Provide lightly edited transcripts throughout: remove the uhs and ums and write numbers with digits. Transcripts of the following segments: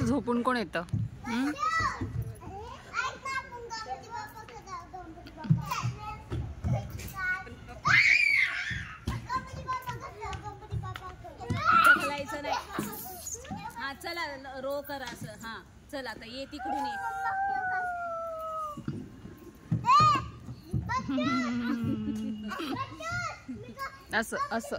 झोपून कोण येतं? ढकलायचं नाही. हा चला रो करा असं. हा चल आता ये तिकडून ये. असं असं.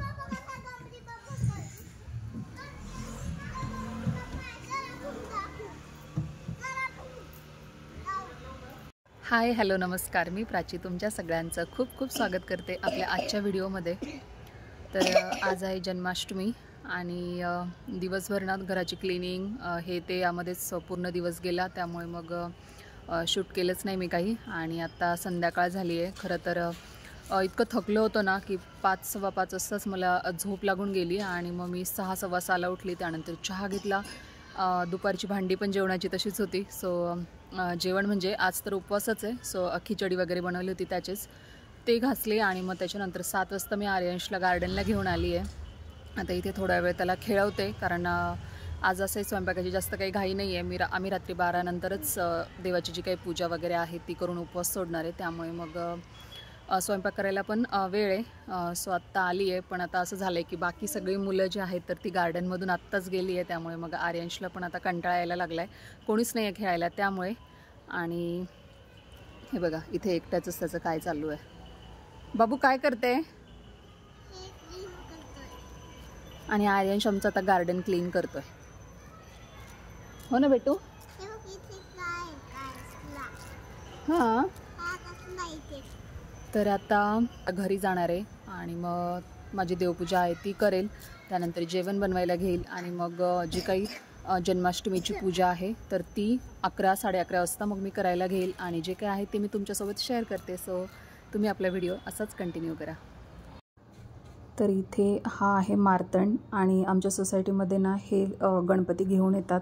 हाय हॅलो नमस्कार, मी प्राची तुमच्या सगळ्यांचं खूप खूप स्वागत करते आपल्या आजच्या व्हिडिओमध्ये. तर आज आहे जन्माष्टमी आणि दिवसभर ना घराची क्लिनिंग हे ते यामध्येच पूर्ण दिवस गेला. त्यामुळे मग शूट केलंच नाही मी काही. आणि आता संध्याकाळ झाली आहे. खरं तर इतकं थकलं होतं ना की 5 सव्वा 5 वाजताच मला झोप लागून गेली आणि मग मी 6 सव्वा 6ला उठली. त्यानंतर चहा घेतला. दुपारची भांडी पण जेवणाची तशीच होती. सो जेवण म्हणजे आज तर उपवासच आहे. सो खिचडी वगैरे बनवली होती त्याचेच ते घासले. आणि मग त्याच्यानंतर 7 वाजता मी आर्यांशला गार्डनला घेऊन आली आहे. आता इथे थोडा वेळ त्याला खेळवते कारण आज असंही स्वयंपाकाची जास्त काही घाई नाही आहे. आम्ही रात्री 12 नंतरच देवाची जी काही पूजा वगैरे आहे ती करून उपवास सोडणार आहे. त्यामुळे मग स्वयंपाक करायला पण वेळ आहे. सो आत्ता आली आहे. पण आता असं झालं आहे की बाकी सगळी मुलं जी आहेत तर ती गार्डनमधून आत्ताच गेली आहे. त्यामुळे मग आर्यांशला पण आता कंटाळा यायला लागला आहे. कोणीच नाही आहे खेळायला त्यामुळे. आणि हे बघा इथे एकट्याचंच त्याचं काय चालू आहे. बाबू काय करते? आणि आर्यांश आमचं आता गार्डन क्लीन करतोय. हो ना बेटू? हां. तर आता घरी जाणार आहे आणि मग माझी देवपूजा आहे ती करेल. त्यानंतर जेवण बनवायला घेईल आणि मग जी काही जन्माष्टमीची पूजा आहे तर ती 11 साडे 11 वाजता मग मी करायला घेईल. आणि जे काही आहे ते मी तुमच्यासोबत शेअर करते. सो तुम्ही आपला व्हिडिओ असाच कंटिन्यू करा. तर इथे हा आहे मार्तंड आणि आमच्या सोसायटीमध्ये ना हे गणपती घेऊन येतात.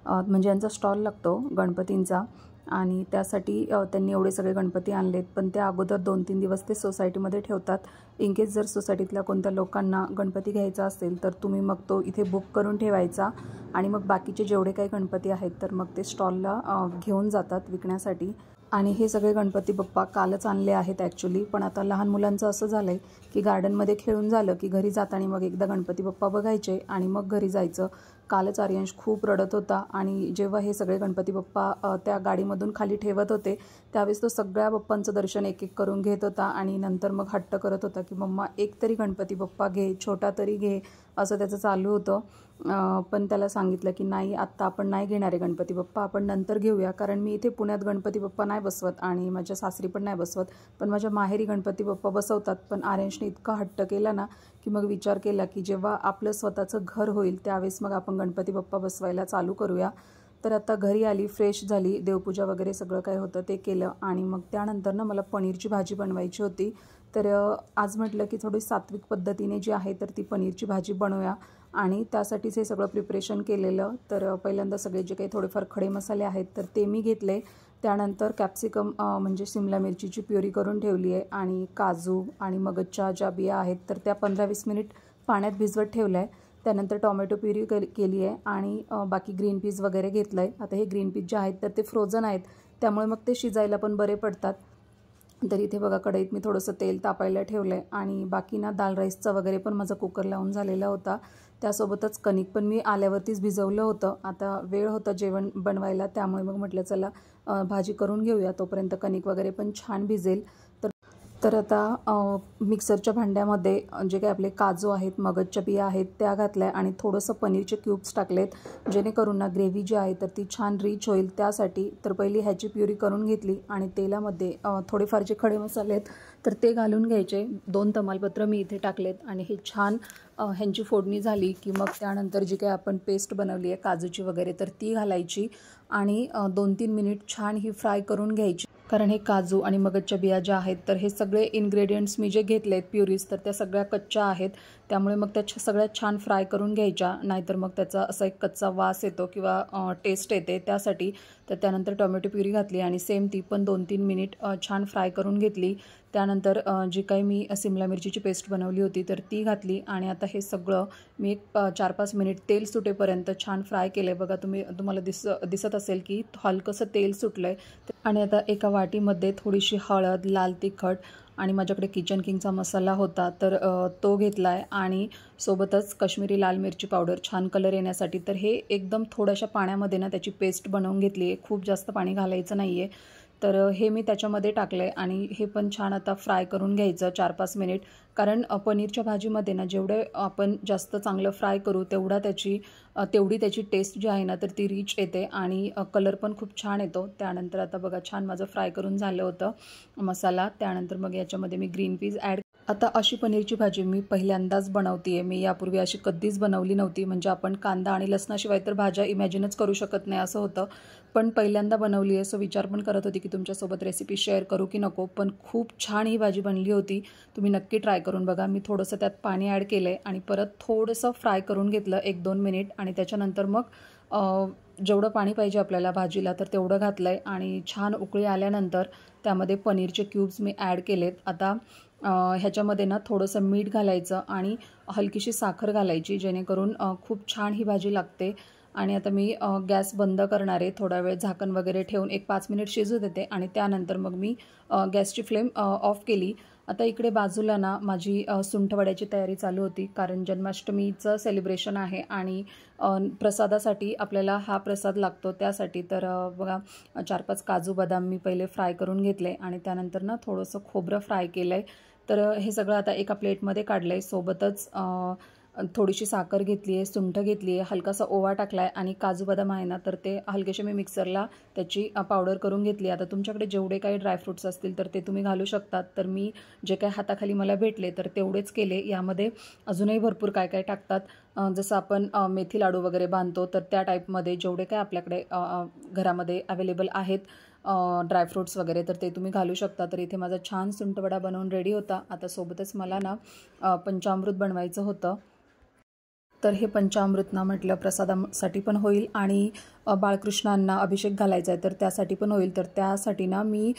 म्हणजे यांचा स्टॉल लागतो गणपतींचा आणि त्यासाठी त्यांनी एवढे सगळे गणपती आणलेत. पण त्या अगोदर 2-3 दिवस ते सोसायटीमध्ये ठेवतात. इन केस जर सोसायटीतल्या कोणत्या लोकांना गणपती घ्यायचा असेल तर तुम्ही मग तो इथे बुक करून ठेवायचा आणि मग बाकीचे जेवढे काही गणपती आहेत तर मग ते स्टॉलला घेऊन जातात विकण्यासाठी. आणि हे सगळे गणपती बाप्पा कालच आणले आहेत ॲक्च्युली. पण आता लहान मुलांचं असं झालं आहे की गार्डनमध्ये खेळून झालं की घरी जाताना मग एकदा गणपती बाप्पा बघायचे आणि मग घरी जायचं. कालच आर्यांश खूप रडत होता आणि जेव्हा हे सगळे गणपती बाप्पा त्या गाडीमधून खाली ठेवत होते त्यावेळेस तो सगळ्या बाप्पांचं दर्शन एक एक करून घेत होता आणि नंतर मग हट्ट करत होता की मम्मा एक तरी गणपती बाप्पा घे, छोटा तरी घे, असं त्याचं चालू होतं. पण त्याला सांगितलं की नाही आत्ता आपण नाही घेणारे गणपती बाप्पा, आपण नंतर घेऊया. कारण मी इथे पुण्यात गणपती बाप्पा नाही बसवत आणि माझ्या सासरी पण नाही बसवत. पण माझ्या माहेरी गणपती बाप्पा बसवतात. पण आर्यांशने इतका हट्ट केला ना की मग विचार केला की जेव्हा आपलं स्वतःचं घर होईल त्यावेळेस मग आपण गणपती बाप्पा बसवायला चालू करूया. तर आता घरी आली, फ्रेश झाली, देवपूजा वगैरे सगळं काय होतं ते केलं आणि मग त्यानंतर ना मला पनीरची भाजी बनवायची होती. तर आज म्हटलं की थोडी सात्विक पद्धतीने जी आहे तर ती पनीरची भाजी बनवूया आणि त्यासाठीच हे सगळं प्रिपरेशन केलेलं. तर पहिल्यांदा सगळे जे काही थोडेफार खडे मसाले आहेत तर ते मी घेतले. त्यानंतर कॅप्सिकम म्हणजे शिमला मिरचीची प्युरी करून ठेवली आहे आणि काजू आणि मगजच्या ज्या बिया आहेत तर त्या 15-20 मिनिट पाण्यात भिजवत ठेवल्या आहे. त्यानंतर टोमॅटो प्युरी केली आहे आणि बाकी ग्रीन पीज वगैरे घेतलं आहे. आता हे ग्रीन पीज जे आहेत तर ते फ्रोझन आहेत त्यामुळे मग ते शिजायला पण बरे पडतात. तर इथे बघा कढईत मी थोडंसं तेल तापायला ठेवलं आहे आणि बाकी ना दाल राईसचा वगैरे पण माझा कुकर लावून झालेला होता. त्यासोबतच कणिक पण मी आल्यावरतीच भिजवलं होतं. आता वेळ होता जेवण बनवायला त्यामुळे मग म्हटलं चला भाजी करून घेऊया, तोपर्यंत कणिक वगैरे पण छान भिजेल. तर आता मिक्सरच्या भांड्यामध्ये जे काही आपले काजू आहेत, मगजच्या बिया आहेत त्या घातल्या आणि थोडंसं पनीरचे क्यूब्स टाकलेत जेणेकरून ना ग्रेव्ही जी आहे तर ती छान रिच होईल त्यासाठी. तर पहिली ह्याची प्युरी करून घेतली आणि तेलामध्ये थोडेफार जे खडे मसाले आहेत तर ते घालून घ्यायचे. 2 तमालपत्र मी इथे टाकलेत आणि हे छान ह्यांची फोडणी झाली की मग त्यानंतर जी काही आपण पेस्ट बनवली आहे काजूची वगैरे तर ती घालायची आणि 2-3 मिनिट छान ही फ्राय करून घ्यायची. कारण हे काजू आणि मगजच्या बिया ज्या आहेत तर हे सगळे इन्ग्रेडियंट्स मी जे घेतलेत प्युरीज तर त्या सगळ्या कच्च्या आहेत. त्यामुळे मग त्या सगळ्यात छान फ्राय करून घ्यायच्या, नाहीतर मग त्याचा असा एक कच्चा वास येतो किंवा टेस्ट येते त्यासाठी. तर त्यानंतर टोमॅटो प्युरी घातली आणि सेम ती पण 2-3 मिनिट छान फ्राय करून घेतली. त्यानंतर जी काही मी सिमला मिरचीची पेस्ट बनवली होती तर ती घातली आणि आता हे सगळं मी एक 4-5 मिनिट तेल सुटेपर्यंत छान फ्राय केलं आहे. बघा तुम्हाला दिसत असेल की हलकंसं तेल सुटलं आहे. आणि आता एका वाटीमध्ये थोडीशी हळद, लाल तिखट आणि माझ्याकडे किचन किंगचा मसाला होता तर तो घेतला आहे आणि सोबतच काश्मीरी लाल मिरची पावडर छान कलर येण्यासाठी. तर हे एकदम थोड्याशा पाण्यामध्ये ना त्याची पेस्ट बनवून घेतली आहे. खूप जास्त पाणी घालायचं नाही आहे. तर हे मी त्याच्यामध्ये टाकलं आहे आणि हे पण छान आता फ्राय करून घ्यायचं 4-5 मिनिट. कारण पनीरच्या भाजीमध्ये ना जेवढे आपण जास्त चांगलं फ्राय करू तेवढी त्याची टेस्ट जी आहे ना तर ती रिच येते आणि कलर पण खूप छान येतो. त्यानंतर आता बघा छान माझं फ्राय करून झालं होतं मसाला. त्यानंतर मग याच्यामध्ये मी ग्रीन पीज ॲड. आता अशी पनीरची भाजी मी पहिल्यांदाच बनवते आहे. मी यापूर्वी अशी कधीच बनवली नव्हती. म्हणजे आपण कांदा आणि लसणाशिवाय तर भाज्या इमॅजिनच करू शकत नाही असं होतं. पण पहिल्यांदा बनवली आहे. सो विचार पण करत होती की तुमच्यासोबत रेसिपी शेअर करू की नको. पण खूप छान ही भाजी बनली होती. तुम्ही नक्की ट्राय करून बघा. मी थोडंसं त्यात पाणी ॲड केलं आहे आणि परत थोडंसं फ्राय करून घेतलं 1-2 मिनिट आणि त्याच्यानंतर मग जेवढं पाणी पाहिजे आपल्याला भाजीला तर तेवढं घातलं आहे आणि छान उकळी आल्यानंतर त्यामध्ये पनीरचे क्यूब्स मी ॲड केलेत. आता ह्याच्यामध्ये ना थोडंसं मीठ घालायचं आणि हलकीशी साखर घालायची जेणेकरून खूप छान ही भाजी लागते. आणि आता मी गॅस बंद करणार आहे. थोडा वेळ झाकण वगैरे ठेवून एक 5 मिनिट शिजू देते आणि त्यानंतर मग मी गॅसची फ्लेम ऑफ केली. आता इकडे बाजूला ना माझी सुंठवड्याची तयारी चालू होती. कारण जन्माष्टमीचं सेलिब्रेशन आहे आणि प्रसादासाठी आपल्याला हा प्रसाद लागतो त्यासाठी. तर बघा 4-5 काजू बदाम मी पहिले फ्राय करून घेतले आणि त्यानंतर ना थोडंसं खोबरं फ्राय केलं आहे. तर हे सगळं आता एका प्लेटमध्ये काढलं आहे. सोबतच थोडीशी साखर घेतली आहे, सुंठ घेतली आहे, हलकासा ओवा टाकला आहे आणि काजू बदाम आहे ना तर ते हलकेसे मी मिक्सरला त्याची पावडर करून घेतली. आता तुमच्याकडे जेवढे काही ड्रायफ्रूट्स असतील तर ते तुम्ही घालू शकतात. तर मी जे काही हाताखाली मला भेटले तर तेवढेच केले. यामध्ये अजूनही भरपूर काय काय टाकतात. जसं आपण मेथी लाडू वगैरे बांधतो तर त्या टाईपमध्ये जेवढे काय आपल्याकडे घरामध्ये अवेलेबल आहेत ड्रायफ्रूट्स वगैरे तर ते तुम्ही घालू शकता. तर इथे माझा छान सुंठवडा बनवून रेडी होता. आता सोबतच मला ना पंचामृत बनवायचं होतं. तर हे पंचामृत ना म्हटलं प्रसादासाठी पण होईल आणि बाळकृष्णांना अभिषेक घालायचा आहे तर त्यासाठी पण होईल. तर त्यासाठी ना मी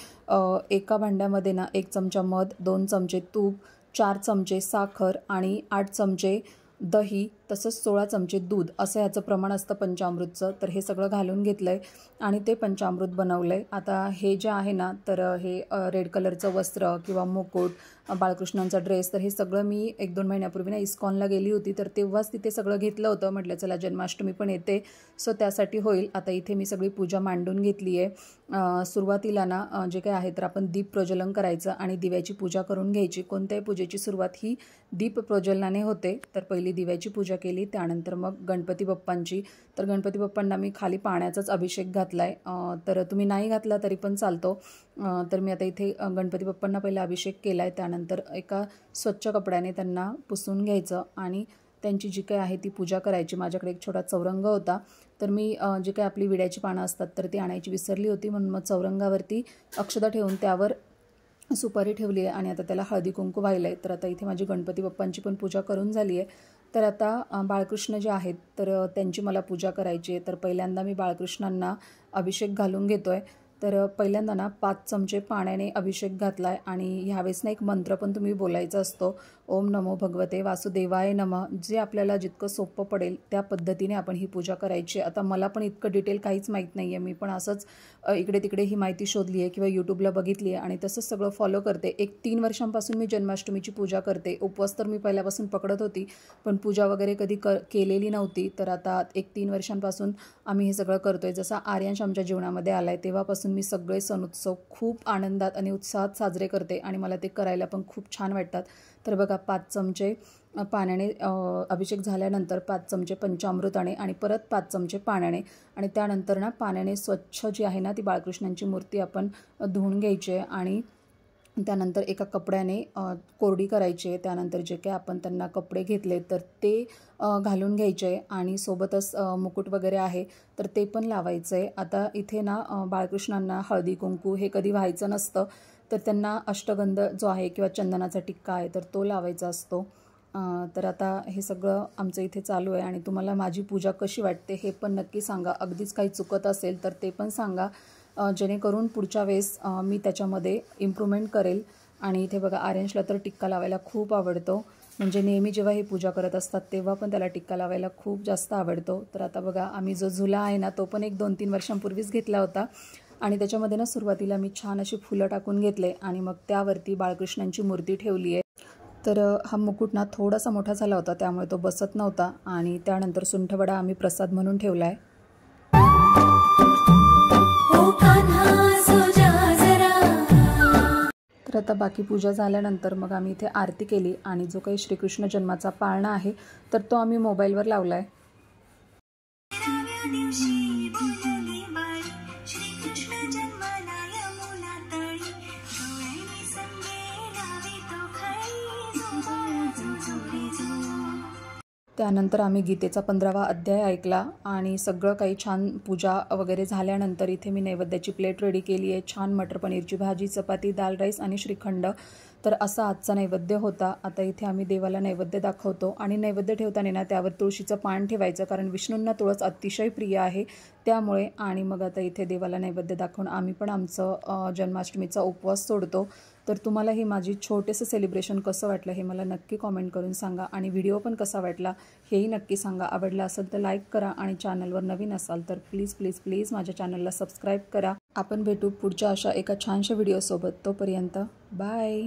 एका भांड्यामध्ये ना 1 चमचा मध, 2 चमचे तूप, 4 चमचे साखर आणि 8 चमचे दही तसंच 16 चमचे दूध असं ह्याचं प्रमाण असतं पंचामृतचं. तर हे सगळं घालून घेतलं आहे आणि ते पंचामृत बनवलं आहे. आता हे जे आहे ना तर हे रेड कलरचं वस्त्र किंवा मुकुट, बाळकृष्णांचा ड्रेस तर हे सगळं मी 1-2 महिन्यापूर्वी ना इस्कॉनला गेली होती तर तेव्हाच तिथे सगळं घेतलं होतं. म्हटलं चला जन्माष्टमी पण येते सो त्यासाठी होईल. आता इथे मी सगळी पूजा मांडून घेतली आहे. सुरुवातीला ना जे काय आहे तर आपण दीप प्रज्वलन करायचं आणि दिव्याची पूजा करून घ्यायची. कोणत्याही पूजेची सुरुवात ही दीप प्रज्वलनाने होते. तर पहिली दिव्याची पूजा केली. त्यानंतर मग गणपती बाप्पांची. तर गणपती बाप्पांना मी खाली पाण्याचाच अभिषेक घातला आहे. तर तुम्ही नाही घातला तरी पण चालतो. तर मी आता इथे गणपती बाप्पांना पहिला अभिषेक केला आहे. त्यानंतर एका स्वच्छ कपड्याने त्यांना पुसून घ्यायचं आणि त्यांची जी काही आहे ती पूजा करायची. माझ्याकडे एक छोटा चौरंग होता तर मी जी काही आपली विड्याची पानं असतात तर ती आणायची विसरली होती म्हणून मग चौरंगावरती अक्षता ठेवून त्यावर सुपारी ठेवली आहे आणि आता त्याला हळदी कुंकू वाहिलं आहे. तर आता इथे माझी गणपती बाप्पांची पण पूजा करून झाली आहे. तर आता बाळकृष्ण जे आहेत तर त्यांची मला पूजा करायची आहे. तर पहिल्यांदा मी बाळकृष्णांना अभिषेक घालून घेतो आहे. तर पहिल्यांदा ना 5 चमचे पाण्याने अभिषेक घातला आहे आणि ह्यावेळेस ना एक मंत्र पण तुम्ही बोलायचा असतो. ओम नमो भगवते वासुदेवाय नमः. जे आपल्याला जितकं सोपं पडेल त्या पद्धतीने आपण ही पूजा करायची. आता मला पण इतकं डिटेल काहीच माहीत नाही आहे. मी पण असंच इकडे तिकडे ही माहिती शोधली आहे किंवा यूट्यूबला बघितली आहे आणि तसंच सगळं फॉलो करते. एक 3 वर्षांपासून मी जन्माष्टमीची पूजा करते. उपवास तर मी पहिल्यापासून पकडत होती पण पूजा वगैरे कधी केलेली नव्हती. तर आता एक 3 वर्षांपासून आम्ही हे सगळं करतो आहे. जसा आर्यांश आमच्या जीवनामध्ये आला आहे तेव्हापासून मी सगळे सण उत्सव खूप आनंदात आणि उत्साहात साजरे करते आणि मला ते करायला पण खूप छान वाटतात. तर बघा 5 चमचे पाण्याने अभिषेक झाल्यानंतर 5 चमचे पंचामृताने आणि परत 5 चमचे पाण्याने आणि त्यानंतर ना पाण्याने स्वच्छ जी आहे ना ती बाळकृष्णांची मूर्ती आपण धुवून घ्यायची आहे आणि त्यानंतर एका कपड्याने कोरडी करायची आहे. त्यानंतर जे काही आपण त्यांना कपडे घेतले तर ते घालून घ्यायचे आणि सोबतच मुकुट वगैरे आहे तर ते पण लावायचं आहे. आता इथे ना बाळकृष्णांना हळदी कुंकू हे कधी व्हायचं नसतं तर त्यांना अष्टगंध जो आहे किंवा चंदनाचा टिक्का आहे तर तो लावायचा असतो. तर आता हे सगळं आमचं इथे चालू आहे आणि तुम्हाला माझी पूजा कशी वाटते हे पण नक्की सांगा. अगदीच काही चुकत असेल तर ते पण सांगा जेणेकरून पुढच्या वेळेस मी त्याच्यामध्ये इम्प्रूव्हमेंट करेल. आणि इथे बघा आर्यांशला तर टिक्का लावायला खूप आवडतो, म्हणजे नेहमी जेव्हा हे पूजा करत असतात तेव्हा पण त्याला टिक्का लावायला खूप जास्त आवडतो. तर आता बघा आम्ही जो झुला आहे ना तो पण 1-2-3 वर्षांपूर्वीच घेतला होता आणि त्याच्यामध्ये ना सुरुवातीला मी छान अशी फुलं टाकून घेतले आणि मग त्यावरती बाळकृष्णांची मूर्ती ठेवली आहे. तर हा मुकुट ना थोडासा मोठा झाला होता त्यामुळे तो बसत नव्हता आणि त्यानंतर सुंठवडा आम्ही प्रसाद म्हणून ठेवला आहे. तर आता बाकी पूजा झाल्यानंतर मग आम्ही इथे आरती केली आणि जो काही श्रीकृष्ण जन्माचा पाळणा आहे तर तो आम्ही मोबाईलवर लावला आहे. त्यानंतर आम्ही गीतेचा 15वा अध्याय ऐकला आणि सगळं काही छान पूजा वगैरे झाल्यानंतर इथे मी नैवेद्याची प्लेट रेडी केली आहे. छान मटर पनीरची भाजी, चपाती, दाल राईस आणि श्रीखंड. तर असा आजचा नैवेद्य होता. आता इथे आम्ही देवाला नैवेद्य दाखवतो आणि नैवेद्य ठेवताना ना त्यावर तुळशीचं पान ठेवायचं, कारण विष्णूंना तुळस अतिशय प्रिय आहे त्यामुळे. आणि मग आता इथे देवाला नैवेद्य दाखवून आम्ही पण आमचं जन्माष्टमीचा उपवास सोडतो. तर तुम्हाला ही माझी छोटेसं सेलिब्रेशन कसं वाटलं हे मला नक्की कॉमेंट करून सांगा आणि व्हिडिओ पण कसा वाटला हेही नक्की सांगा. आवडला असेल तर लाईक करा आणि चॅनलवर नवीन असाल तर प्लीज प्लीज प्लीज माझ्या चॅनलला सबस्क्राईब करा. आपण भेटू पुढच्या अशा एका छानशा व्हिडिओसोबत. तोपर्यंत बाय.